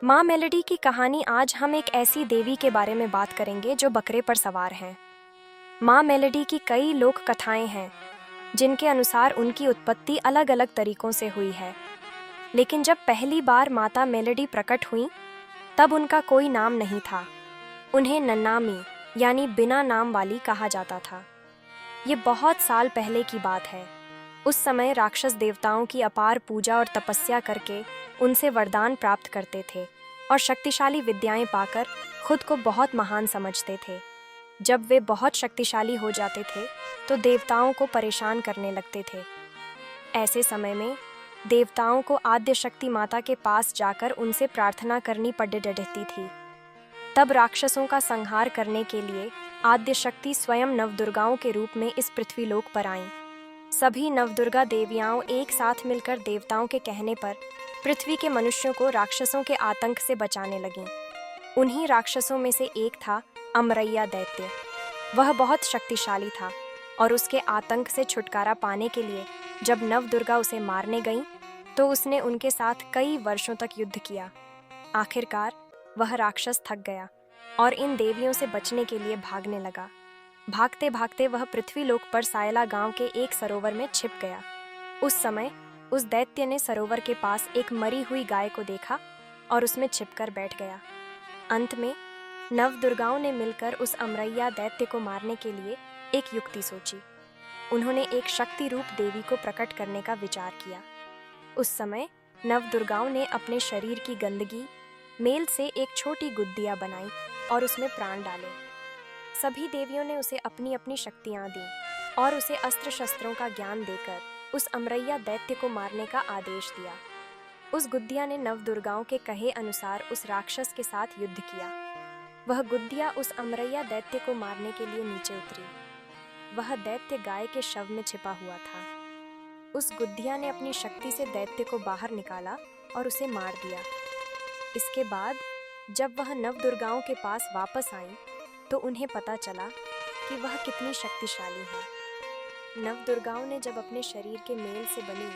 माँ मेलोडी की कहानी। आज हम एक ऐसी देवी के बारे में बात करेंगे जो बकरे पर सवार हैं। माँ मेलोडी की कई लोक कथाएं हैं जिनके अनुसार उनकी उत्पत्ति अलग अलग तरीकों से हुई है। लेकिन जब पहली बार माता मेलोडी प्रकट हुई तब उनका कोई नाम नहीं था। उन्हें नन्नामी यानी बिना नाम वाली कहा जाता था। ये बहुत साल पहले की बात है। उस समय राक्षस देवताओं की अपार पूजा और तपस्या करके उनसे वरदान प्राप्त करते थे और शक्तिशाली विद्याएं पाकर खुद को बहुत महान समझते थे। जब वे बहुत शक्तिशाली हो जाते थे तो देवताओं को परेशान करने लगते थे। ऐसे समय में देवताओं को आद्य शक्ति माता के पास जाकर उनसे प्रार्थना करनी पड़ रहती थी। तब राक्षसों का संहार करने के लिए आद्य शक्ति स्वयं नवदुर्गाओं के रूप में इस पृथ्वीलोक पर आईं। सभी नवदुर्गा देवियाओं एक साथ मिलकर देवताओं के कहने पर पृथ्वी के मनुष्यों को राक्षसों के आतंक से बचाने लगीं। उन्हीं राक्षसों में से एक था अमरैया दैत्य। वह बहुत शक्तिशाली था और उसके आतंक से छुटकारा पाने के लिए जब नवदुर्गा उसे मारने गईं तो उसने उनके साथ कई वर्षों तक युद्ध किया। आखिरकार वह राक्षस थक गया और इन देवियों से बचने के लिए भागने लगा। भागते भागते वह पृथ्वीलोक पर सायला गांव के एक सरोवर में छिप गया। उस समय उस दैत्य ने सरोवर के पास एक मरी हुई गाय को देखा और उसमें छिपकर बैठ गया। अंत में नवदुर्गाओं ने मिलकर उस अमरैया दैत्य को मारने के लिए एक युक्ति सोची। उन्होंने एक शक्ति रूप देवी को प्रकट करने का विचार किया। उस समय नवदुर्गाओं ने अपने शरीर की गंदगी मेल से एक छोटी गुद्दिया बनाई और उसमें प्राण डाले। सभी देवियों ने उसे अपनी अपनी शक्तियां दी और उसे अस्त्र शस्त्रों का ज्ञान देकर उस अमरैया दैत्य को मारने का आदेश दिया। उस गुद्दिया ने नवदुर्गाओं के कहे अनुसार उस राक्षस के साथ युद्ध किया। वह गुद्दिया उस अमरैया दैत्य को मारने के लिए नीचे उतरी। वह दैत्य गाय के शव में छिपा हुआ था। उस गुद्दिया ने अपनी शक्ति से दैत्य को बाहर निकाला और उसे मार दिया। इसके बाद जब वह नवदुर्गाओं के पास वापस आई तो उन्हें पता चला कि वह कितनी शक्तिशाली है। नवदुर्गाओं ने जब अपने शरीर के मेल से बनी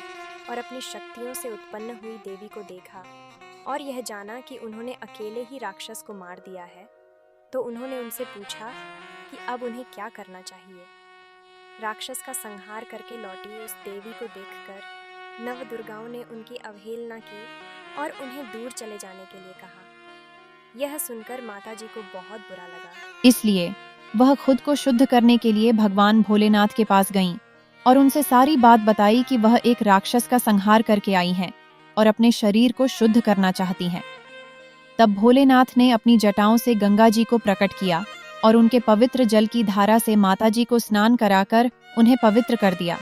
और अपनी शक्तियों से उत्पन्न हुई देवी को देखा और यह जाना कि उन्होंने अकेले ही राक्षस को मार दिया है तो उन्होंने उनसे पूछा कि अब उन्हें क्या करना चाहिए। राक्षस का संहार करके लौटी उस देवी को देखकर नवदुर्गाओं ने उनकी अवहेलना की और उन्हें दूर चले जाने के लिए कहा। यह सुनकर माताजी को बहुत बुरा लगा। इसलिए वह खुद को शुद्ध करने के लिए भगवान भोलेनाथ के पास गईं और उनसे सारी बात बताई कि वह एक राक्षस का संहार करके आई हैं और अपने शरीर को शुद्ध करना चाहती हैं। तब भोलेनाथ ने अपनी जटाओं से गंगा जी को प्रकट किया और उनके पवित्र जल की धारा से माताजी को स्नान कराकर उन्हें पवित्र कर दिया।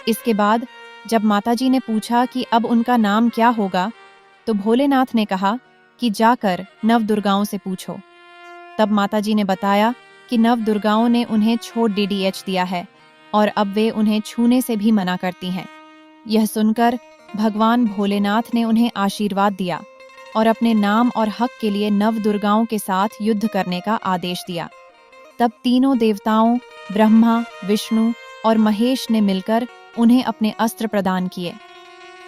इसके बाद जब माताजी ने पूछा कि अब उनका नाम क्या होगा तो भोलेनाथ ने कहा कि जाकर नवदुर्गाओं से पूछो। तब माताजी ने बताया कि नवदुर्गाओं ने उन्हें छोड़ डीडीएच दिया है और अब वे उन्हें छूने से भी मना करती हैं। यह सुनकर भगवान भोलेनाथ ने उन्हें आशीर्वाद दिया और अपने नाम और हक के लिए नवदुर्गाओं के साथ युद्ध करने का आदेश दिया। तब तीनों देवताओं ब्रह्मा, विष्णु और महेश ने मिलकर उन्हें अपने अस्त्र प्रदान किए।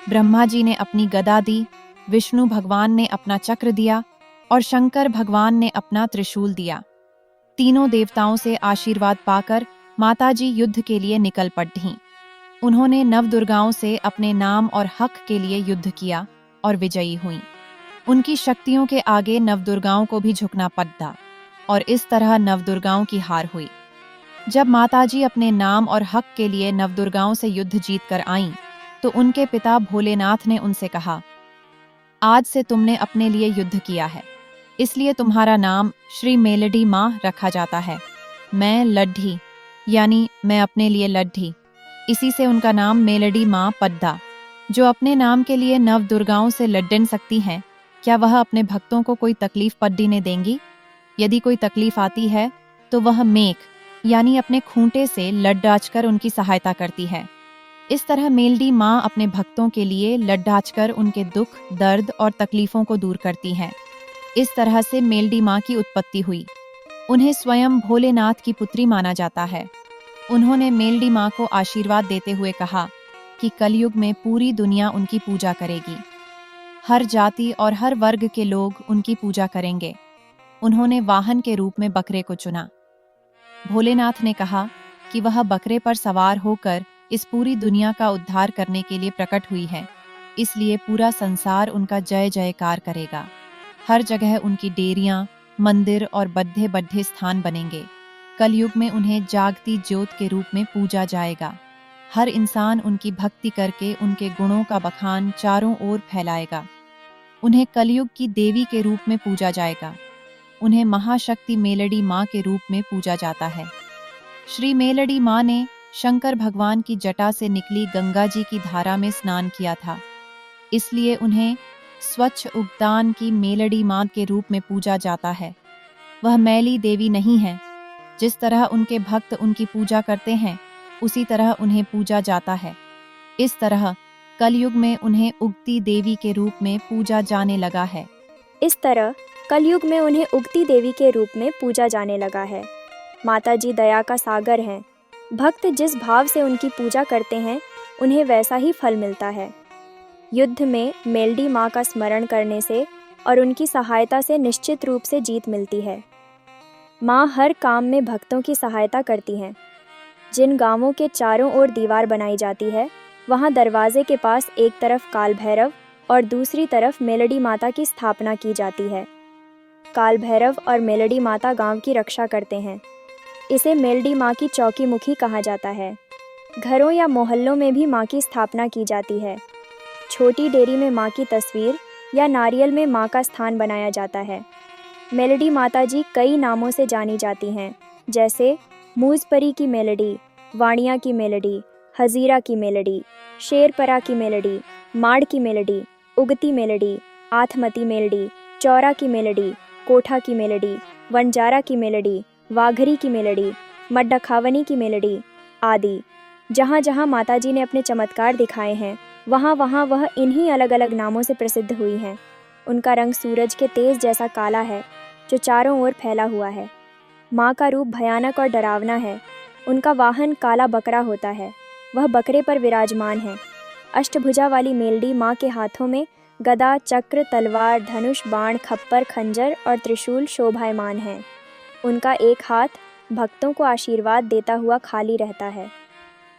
ब्रह्मा जी ने अपनी गदा दी, विष्णु भगवान ने अपना चक्र दिया और शंकर भगवान ने अपना त्रिशूल दिया। तीनों देवताओं से आशीर्वाद पाकर माताजी युद्ध के लिए निकल पड़ीं। उन्होंने नवदुर्गाओं से अपने नाम और हक के लिए युद्ध किया और विजयी हुईं। उनकी शक्तियों के आगे नवदुर्गाओं को भी झुकना पड़ा और इस तरह नवदुर्गाओं की हार हुई। जब माताजी अपने नाम और हक के लिए नवदुर्गाओं से युद्ध जीत कर आईं तो उनके पिता भोलेनाथ ने उनसे कहा, आज से तुमने अपने लिए युद्ध किया है, इसलिए तुम्हारा नाम श्री मेलोडी माँ रखा जाता है। मैं लड्ढी यानी मैं अपने लिए लड्ढी, इसी से उनका नाम मेलोडी माँ पड्डा। जो अपने नाम के लिए नवदुर्गाओं से लड्डन सकती हैं, क्या वह अपने भक्तों को कोई तकलीफ पड्डीने देंगी? यदि कोई तकलीफ आती है तो वह मेक यानी अपने खूंटे से लड्डाचकर उनकी सहायता करती है। इस तरह मेलोडी माँ अपने भक्तों के लिए लड्डाचकर उनके दुख, दर्द और तकलीफों को दूर करती हैं। इस तरह से मेलोडी माँ की उत्पत्ति हुई। उन्हें स्वयं भोलेनाथ की पुत्री माना जाता है। उन्होंने मेलोडी माँ को आशीर्वाद देते हुए कहा कि कलयुग में पूरी दुनिया उनकी पूजा करेगी। हर जाति और हर वर्ग के लोग उनकी पूजा करेंगे। उन्होंने वाहन के रूप में बकरे को चुना। भोलेनाथ ने कहा कि वह बकरे पर सवार होकर इस पूरी दुनिया का उद्धार करने के लिए प्रकट हुई है, इसलिए पूरा संसार उनका जय जयकार करेगा। हर जगह उनकी डेरियां, मंदिर और बड्ढे बड्ढे स्थान बनेंगे। कलयुग में उन्हें जागती ज्योत के रूप में पूजा जाएगा। हर इंसान उनकी भक्ति करके उनके गुणों का बखान चारों ओर फैलाएगा। उन्हें कलयुग की देवी के रूप में पूजा जाएगा। उन्हें महाशक्ति मेलडी माँ के रूप में पूजा जाता है। श्री मेलडी माँ ने शंकर भगवान की जटा से निकली गंगा जी की धारा में स्नान किया था, इसलिए उन्हें स्वच्छ उगतान की मेलडी माँ के रूप में पूजा जाता है। वह मैली देवी नहीं है। जिस तरह उनके भक्त उनकी पूजा करते हैं, उसी तरह उन्हें पूजा जाता है। इस तरह कलयुग में उन्हें उगती देवी के रूप में पूजा जाने लगा है। इस तरह कलयुग में उन्हें उगती देवी के रूप में पूजा जाने लगा है। माता जी दया का सागर हैं। भक्त जिस भाव से उनकी पूजा करते हैं, उन्हें वैसा ही फल मिलता है। युद्ध में मेलडी माँ का स्मरण करने से और उनकी सहायता से निश्चित रूप से जीत मिलती है। माँ हर काम में भक्तों की सहायता करती हैं। जिन गांवों के चारों ओर दीवार बनाई जाती है, वहाँ दरवाजे के पास एक तरफ काल भैरव और दूसरी तरफ मेलडी माता की स्थापना की जाती है। काल भैरव और मेलडी माता गांव की रक्षा करते हैं। इसे मेलडी माँ की चौकी मुखी कहा जाता है। घरों या मोहल्लों में भी माँ की स्थापना की जाती है। छोटी डेरी में माँ की तस्वीर या नारियल में माँ का स्थान बनाया जाता है। मेलडी माता जी कई नामों से जानी जाती हैं, जैसे मूजपरी की मेलडी, वाणिया की मेलडी, हजीरा की मेलडी, शेरपरा की मेलडी, माड़ की मेलडी, उगती मेलडी, आथमती मेलडी, चौरा की मेलडी, कोठा की मेलडी, वनजारा की मेलडी, वाघरी की मेलडी, मड्डखावनी की मेलडी आदि। जहाँ जहाँ माता जी ने अपने चमत्कार दिखाए हैं, वहाँ वहाँ वह इन्हीं अलग अलग नामों से प्रसिद्ध हुई हैं। उनका रंग सूरज के तेज जैसा काला है, जो चारों ओर फैला हुआ है। माँ का रूप भयानक और डरावना है। उनका वाहन काला बकरा होता है। वह बकरे पर विराजमान है। अष्टभुजा वाली मेलडी माँ के हाथों में गदा, चक्र, तलवार, धनुष, बाण, खप्पर, खंजर और त्रिशूल शोभायमान हैं। उनका एक हाथ भक्तों को आशीर्वाद देता हुआ खाली रहता है।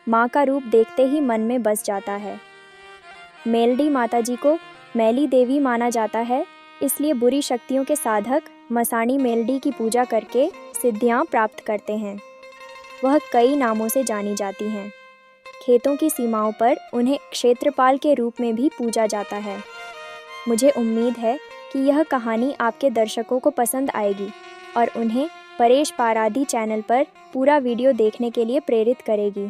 माँ का रूप देखते ही मन में बस जाता है। मेलडी माता जी को मैली देवी माना जाता है, इसलिए बुरी शक्तियों के साधक मसाणी मेलडी की पूजा करके सिद्धियाँ प्राप्त करते हैं। वह कई नामों से जानी जाती हैं। खेतों की सीमाओं पर उन्हें क्षेत्रपाल के रूप में भी पूजा जाता है। मुझे उम्मीद है कि यह कहानी आपके दर्शकों को पसंद आएगी और उन्हें परेश पाराधी चैनल पर पूरा वीडियो देखने के लिए प्रेरित करेगी।